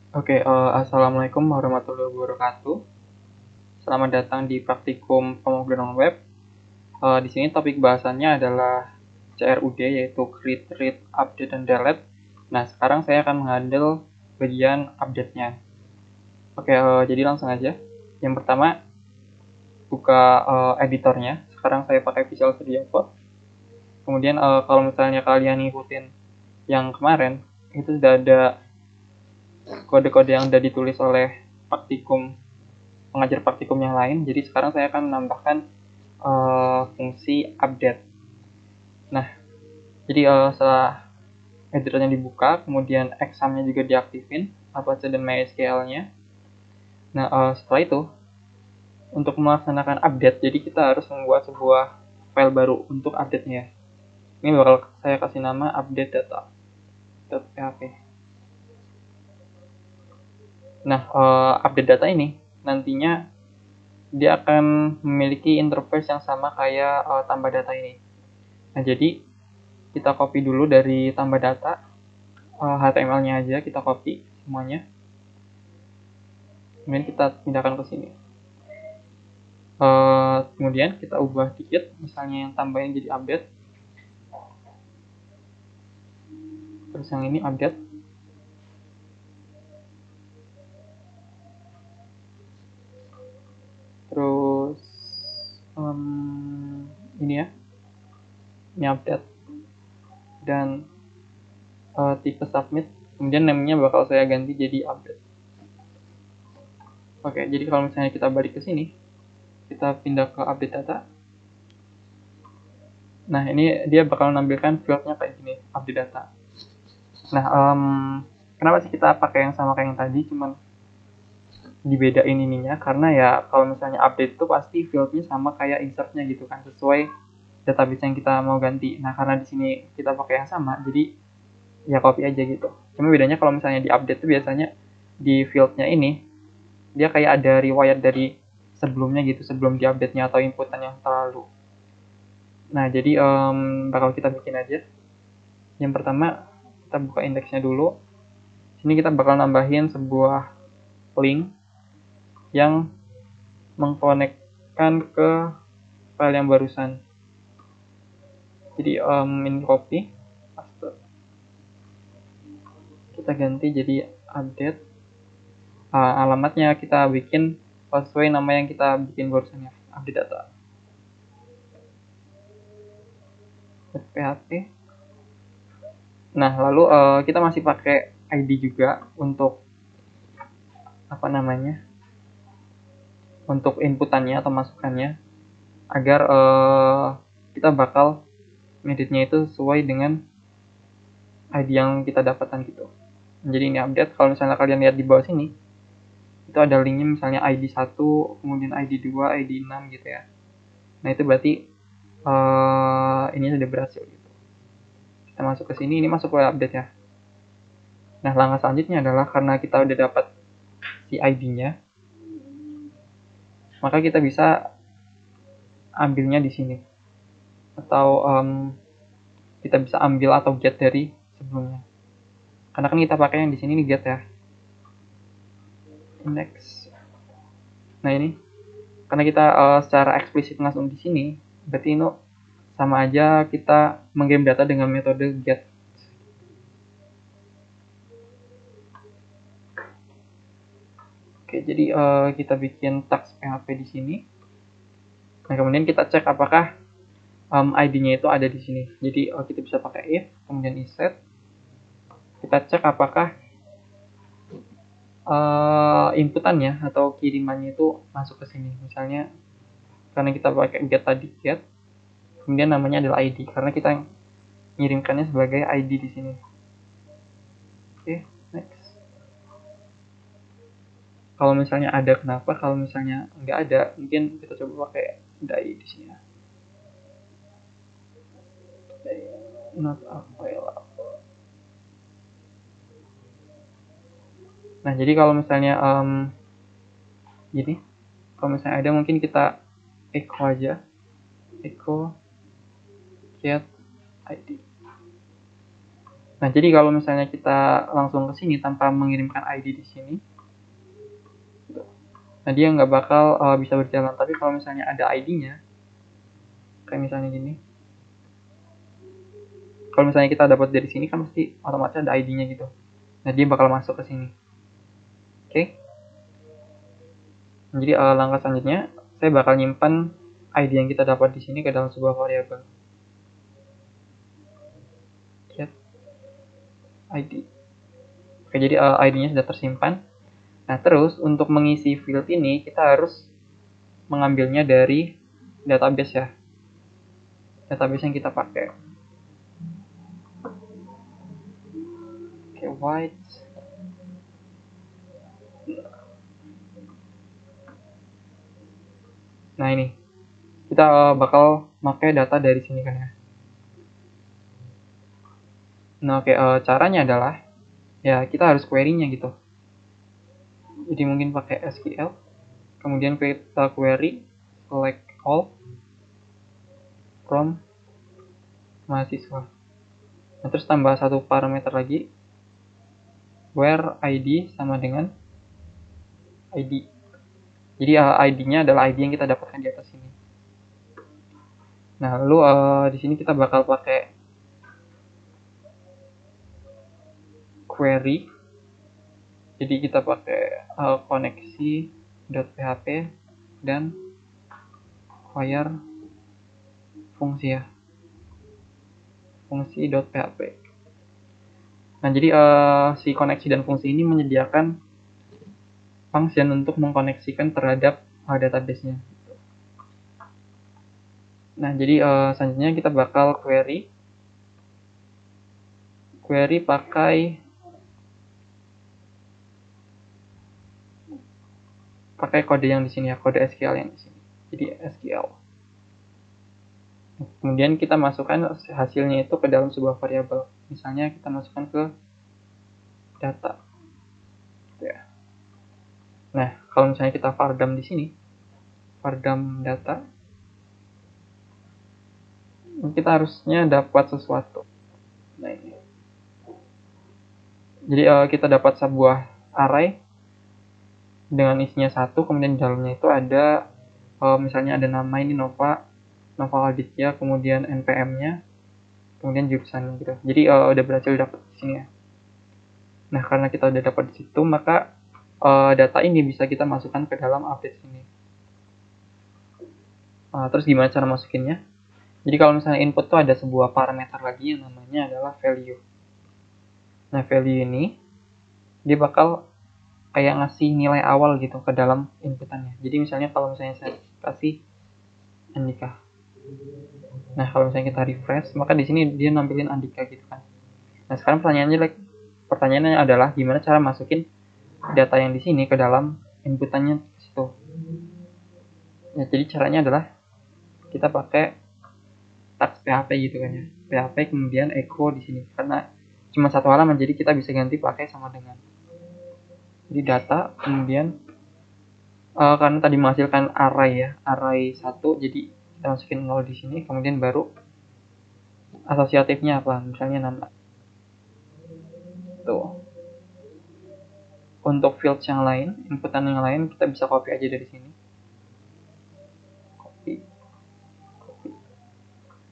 Assalamualaikum warahmatullahi wabarakatuh. Selamat datang di praktikum pemrograman web. Di sini topik bahasannya adalah CRUD, yaitu Create, Read, Update, dan Delete. Nah, sekarang saya akan menghandle bagian update-nya. Jadi langsung aja. Yang pertama, buka editornya. Sekarang saya pakai Visual Studio Code. Kemudian kalau misalnya kalian ngikutin yang kemarin, itu sudah ada kode-kode yang sudah ditulis oleh pengajar praktikum yang lain. Jadi sekarang saya akan menambahkan fungsi update. Nah, jadi setelah editornya dibuka, kemudian examnya juga diaktifin, Apache dan MySQL-nya. Nah, setelah itu, untuk melaksanakan update, jadi kita harus membuat sebuah file baru untuk update-nya. Ini bakal saya kasih nama update data.php. Nah, update data ini nantinya dia akan memiliki interface yang sama kayak tambah data ini. Nah, jadi kita copy dulu dari tambah data, HTML-nya aja kita copy semuanya. Kemudian kita pindahkan ke sini. Kemudian kita ubah dikit, misalnya yang tambahin jadi update. Terus yang ini update. Terus ini ya, ini update. Dan tipe submit. Kemudian namanya bakal saya ganti jadi update. Jadi kalau misalnya kita balik ke sini, kita pindah ke update data. Nah, ini dia bakal nampilkan fieldnya kayak gini, update data. Nah, kenapa sih kita pakai yang sama kayak yang tadi, cuman dibedain ininya? Karena ya kalau misalnya update itu pasti fieldnya sama kayak insertnya gitu kan, sesuai database yang kita mau ganti. Nah, karena di sini kita pakai yang sama, jadi ya copy aja gitu. Cuma bedanya kalau misalnya di update itu biasanya di fieldnya ini dia kayak ada riwayat dari sebelumnya gitu, sebelum di update-nya atau inputan yang terlalu. Nah, jadi bakal kita bikin aja. Yang pertama, kita buka indeksnya dulu. Sini kita bakal nambahin sebuah link yang mengkonekkan ke file yang barusan. Jadi ini copy, paste. Kita ganti jadi update. Alamatnya kita bikin sesuai nama yang kita bikin barusannya, update data. PHP. Nah, lalu kita masih pakai ID juga untuk untuk inputannya atau masukannya, agar kita bakal ngeditnya itu sesuai dengan ID yang kita dapatkan gitu. Jadi ini update. Kalau misalnya kalian lihat di bawah sini, itu ada linknya misalnya ID 1, kemudian ID 2, ID 6 gitu ya. Nah, itu berarti ini sudah berhasil gitu. Kita masuk ke sini, ini masuk ke update ya. Nah, langkah selanjutnya adalah karena kita udah dapat si ID-nya, maka kita bisa ambilnya di sini. Atau kita bisa ambil atau get dari sebelumnya. Karena kan kita pakai yang di sini nih get ya. Index. Nah, ini karena kita secara eksplisit langsung di sini, berarti ini sama aja kita menggiring data dengan metode get. Jadi kita bikin tags PHP di sini. Nah, kemudian kita cek apakah ID-nya itu ada di sini. Jadi kita bisa pakai if, kemudian isset. Kita cek apakah inputannya atau kirimannya itu masuk ke sini. Misalnya karena kita pakai get tadi get, kemudian namanya adalah ID karena kita ngirimkannya sebagai ID di sini. Next. Kalau misalnya ada, kenapa? Kalau misalnya nggak ada, mungkin kita coba pakai dai di sini. Not available. Nah, jadi kalau misalnya gini, kalau misalnya ada, mungkin kita echo aja, echo get ID. Nah, jadi kalau misalnya kita langsung ke sini tanpa mengirimkan ID di sini, nah dia nggak bakal bisa berjalan. Tapi kalau misalnya ada ID-nya, kayak misalnya gini, kalau misalnya kita dapat dari sini kan pasti otomatis ada ID-nya gitu. Nah, dia bakal masuk ke sini. Oke. Jadi langkah selanjutnya, saya bakal nyimpan ID yang kita dapat di sini ke dalam sebuah variabel. Get ID. Oke, jadi ID-nya sudah tersimpan. Nah, terus untuk mengisi field ini kita harus mengambilnya dari database ya. Database yang kita pakai. Oke, white. Nah, ini. Kita bakal pakai data dari sini kan ya. Nah, oke, caranya adalah ya kita harus query-nya gitu. Jadi mungkin pakai SQL, kemudian kita query select all from mahasiswa. Nah, terus tambah satu parameter lagi, where ID sama dengan ID. Jadi ID-nya adalah ID yang kita dapatkan di atas sini. Nah, lalu di sini kita bakal pakai query. Jadi kita pakai koneksi.php dan wire fungsi ya. Fungsi.php. Nah, jadi si koneksi dan fungsi ini menyediakan function untuk mengkoneksikan terhadap database-nya. Nah, jadi selanjutnya kita bakal query pakai kode yang di sini ya, kode SQL yang di sini. Jadi SQL. Kemudian kita masukkan hasilnya itu ke dalam sebuah variabel. Misalnya kita masukkan ke data. Ya. Nah, kalau misalnya kita vardam di sini, vardam data, kita harusnya dapat sesuatu. Nah, ini. Jadi kita dapat sebuah array dengan isinya 1, kemudian di dalamnya itu ada misalnya ada nama ini Nova Aditya, kemudian NPM-nya, kemudian jurusannya gitu. Jadi udah berhasil dapat di sini ya. Nah, karena kita udah dapat di situ, maka data ini bisa kita masukkan ke dalam update sini. Terus gimana cara masukinnya? Jadi kalau misalnya input tuh ada sebuah parameter lagi yang namanya adalah value. Nah, value ini dia bakal kayak ngasih nilai awal gitu ke dalam inputannya. Jadi misalnya kalau misalnya saya kasih Andika. Nah, kalau misalnya kita refresh, maka di sini dia nampilin Andika gitu kan. Nah, sekarang pertanyaannya adalah gimana cara masukin data yang di sini ke dalam inputannya ke situ. Ya, jadi caranya adalah kita pakai tags PHP gitu kan ya. PHP kemudian echo di sini karena cuma satu halaman, jadi kita bisa ganti pakai sama dengan. Jadi data kemudian karena tadi menghasilkan array ya, array 1, jadi kita masukin 0 di sini, kemudian baru asosiatifnya apa, misalnya nama. Tuh. Untuk fields yang lain, inputan yang lain kita bisa copy aja dari sini. Copy.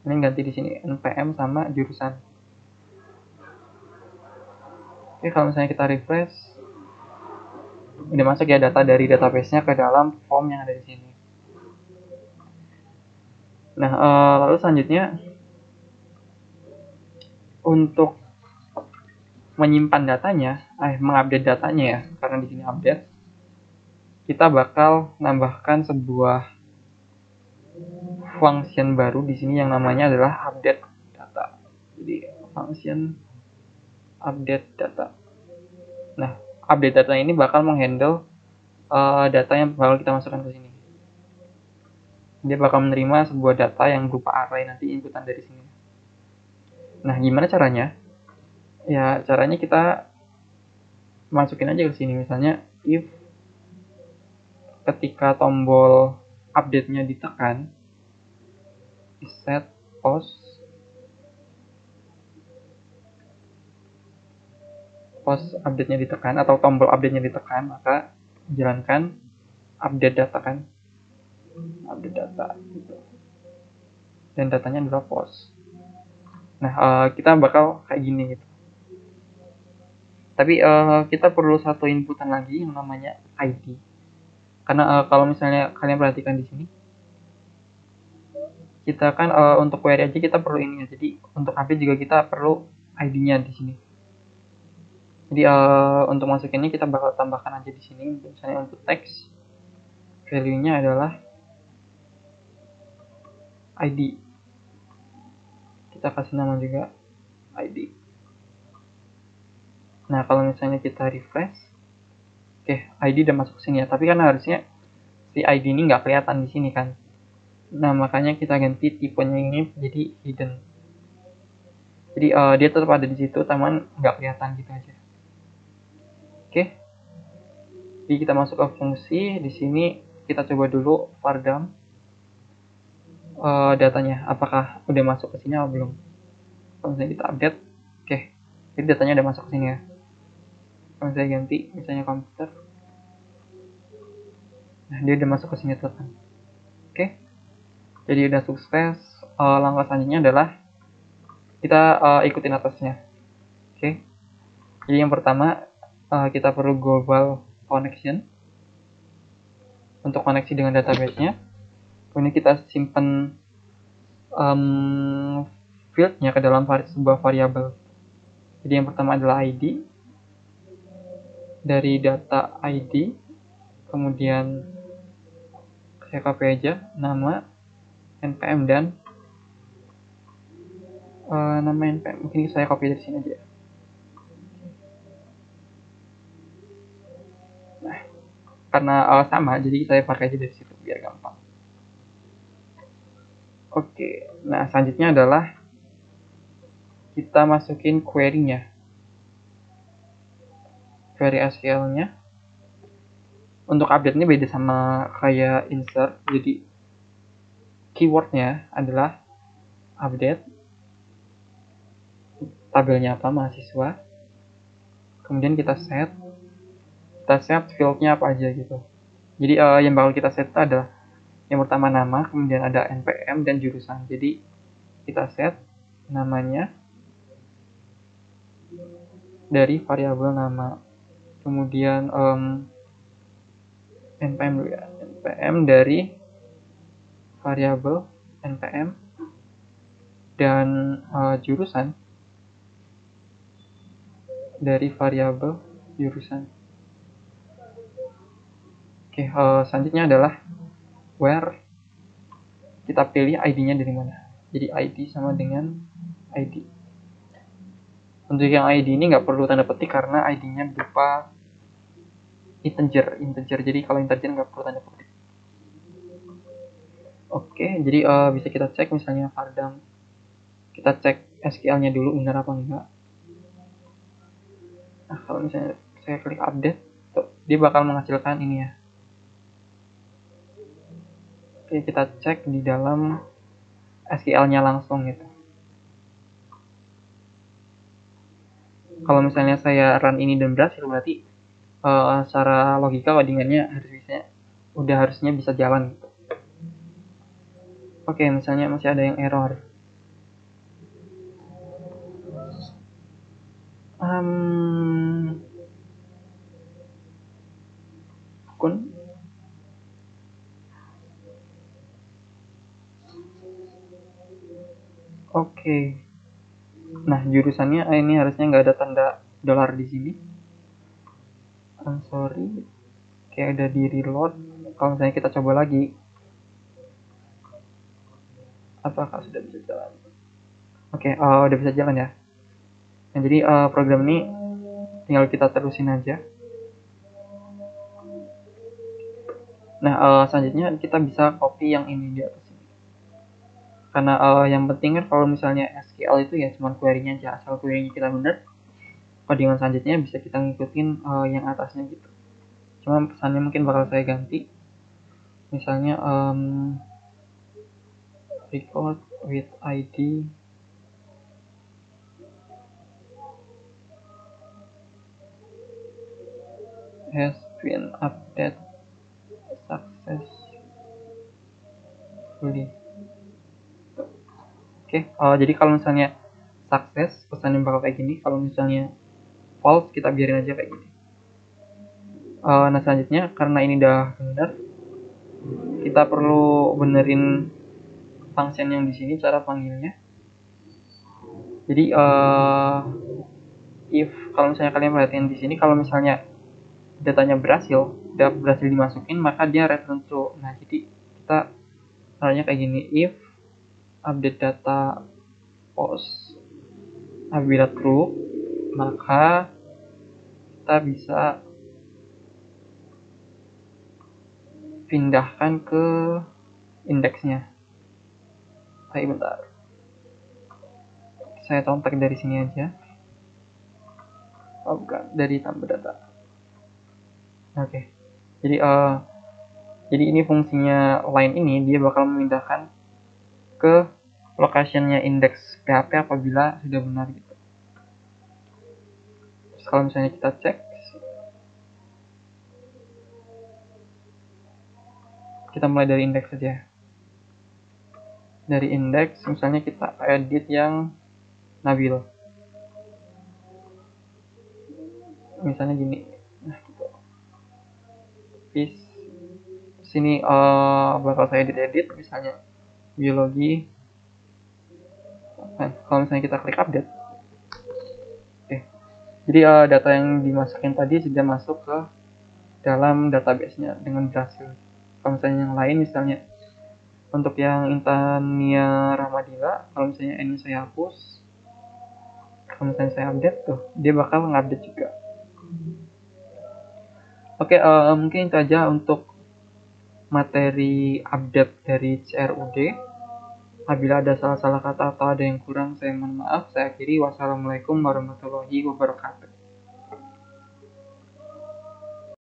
Ini ganti di sini NPM sama jurusan. Oke, kalau misalnya kita refresh, udah masuk ya data dari database-nya ke dalam form yang ada di sini. Nah, lalu selanjutnya untuk menyimpan datanya, mengupdate datanya ya, karena di sini update, kita bakal nambahkan sebuah function baru di sini yang namanya adalah update data. Jadi function update data. Nah, update data ini bakal menghandle data yang bakal kita masukkan ke sini. Dia bakal menerima sebuah data yang berupa array nanti inputan dari sini. Nah, gimana caranya? Ya, caranya kita masukin aja ke sini. Misalnya, if ketika tombol update-nya ditekan, set post post update-nya ditekan atau tombol update-nya ditekan, maka jalankan update data kan, update data gitu. Dan datanya adalah post. Nah, kita bakal kayak gini gitu. Tapi kita perlu satu inputan lagi yang namanya ID. Karena kalau misalnya kalian perhatikan di sini, kita kan untuk query aja kita perlu ini ya. Jadi untuk update juga kita perlu ID-nya di sini. Jadi untuk masuk ini kita bakal tambahkan aja di sini. Misalnya untuk teks, value-nya adalah ID. Kita kasih nama juga ID. Nah, kalau misalnya kita refresh, oke, ID udah masuk ke sini ya. Tapi kan harusnya si ID ini nggak kelihatan di sini kan. Nah, makanya kita ganti tipenya ini jadi hidden. Jadi dia tetap ada di situ, taman nggak kelihatan gitu aja. Oke. Jadi kita masuk ke fungsi. Di sini kita coba dulu var_dump datanya. Apakah udah masuk ke sini atau belum? Kalau misalnya kita update, oke. Jadi datanya udah masuk ke sini ya. Kalau saya ganti, misalnya komputer, nah dia udah masuk ke sini teman. Oke. Jadi udah sukses. Langkah selanjutnya adalah kita ikutin atasnya. Oke. Jadi yang pertama kita perlu global connection untuk koneksi dengan database-nya. Kemudian kita simpan field-nya ke dalam sebuah variabel. Jadi yang pertama adalah ID. Dari data ID, kemudian saya copy aja nama, npm, dan nama npm. Mungkin saya copy dari sini aja. Nah, karena sama, jadi saya pakai aja dari situ biar gampang. Oke, nah selanjutnya adalah kita masukin query-nya. Query SQL-nya. Untuk update-nya beda sama kayak insert. Jadi keyword-nya adalah update. Tabelnya apa? Mahasiswa. Kemudian kita set field-nya apa aja gitu. Jadi yang bakal kita set adalah yang pertama nama, kemudian ada npm dan jurusan. Jadi kita set namanya dari variabel nama, kemudian npm dulu ya, npm dari variabel npm, dan jurusan dari variabel jurusan. Oke, selanjutnya adalah where kita pilih ID-nya dari mana. Jadi ID sama dengan ID. Untuk yang ID ini nggak perlu tanda petik karena ID-nya berupa integer. Jadi kalau integer nggak perlu tanda petik. Oke, jadi bisa kita cek misalnya var_dump. Kita cek SQL-nya dulu benar apa enggak. Nah, kalau misalnya saya klik update, tuh, dia bakal menghasilkan ini ya. Oke, kita cek di dalam SQL-nya langsung gitu. Kalau misalnya saya run ini dan berhasil, berarti secara logika codingannya harusnya bisa jalan gitu. Oke, misalnya masih ada yang error. Akun. Oke. Nah, jurusannya ini harusnya nggak ada tanda dolar di sini. I'm sorry. Kayak ada di reload. Kalau misalnya kita coba lagi, apakah sudah bisa jalan? Oke, udah bisa jalan ya. Nah, jadi program ini tinggal kita terusin aja. Nah, selanjutnya kita bisa copy yang ini di atas ini. Karena yang penting kan kalau misalnya SQL itu ya cuma query-nya aja. Asal query-nya kita benar, codingan selanjutnya bisa kita ngikutin yang atasnya gitu. Cuma pesannya mungkin bakal saya ganti. Misalnya record with ID has been updated successfully. Oke, jadi kalau misalnya sukses, pesan yang bakal kayak gini. Kalau misalnya false, kita biarin aja kayak gini. Nah selanjutnya, karena ini udah benar, kita perlu benerin function yang di sini cara panggilnya. Jadi if kalau misalnya kalian perhatiin di sini, kalau misalnya datanya berhasil dimasukin, maka dia return true. Nah jadi kita caranya kayak gini, if update data post apabila true, maka kita bisa pindahkan ke indeksnya. Tapi bentar, saya contek dari sini aja. Oh bukan, dari tambah data. Oke. Jadi ini fungsinya line ini, dia bakal memindahkan ke locationnya indeks PHP apabila sudah benar gitu. Terus kalau misalnya kita cek, kita mulai dari indeks saja. Dari indeks, misalnya kita edit yang Nabil. Misalnya gini. Nah, gitu. Terus sini bakal saya edit misalnya biologi. Nah, kalau misalnya kita klik update. Oke. Jadi data yang dimasukin tadi sudah masuk ke dalam database-nya dengan berhasil. Kalau misalnya yang lain, misalnya untuk yang Intania Ramadila, kalau misalnya ini saya hapus, kalau misalnya saya update tuh, dia bakal ngupdate juga. Oke, mungkin itu aja untuk materi update dari CRUD. Apabila ada salah-salah kata atau ada yang kurang, saya mohon maaf. Saya akhiri. Wassalamualaikum warahmatullahi wabarakatuh.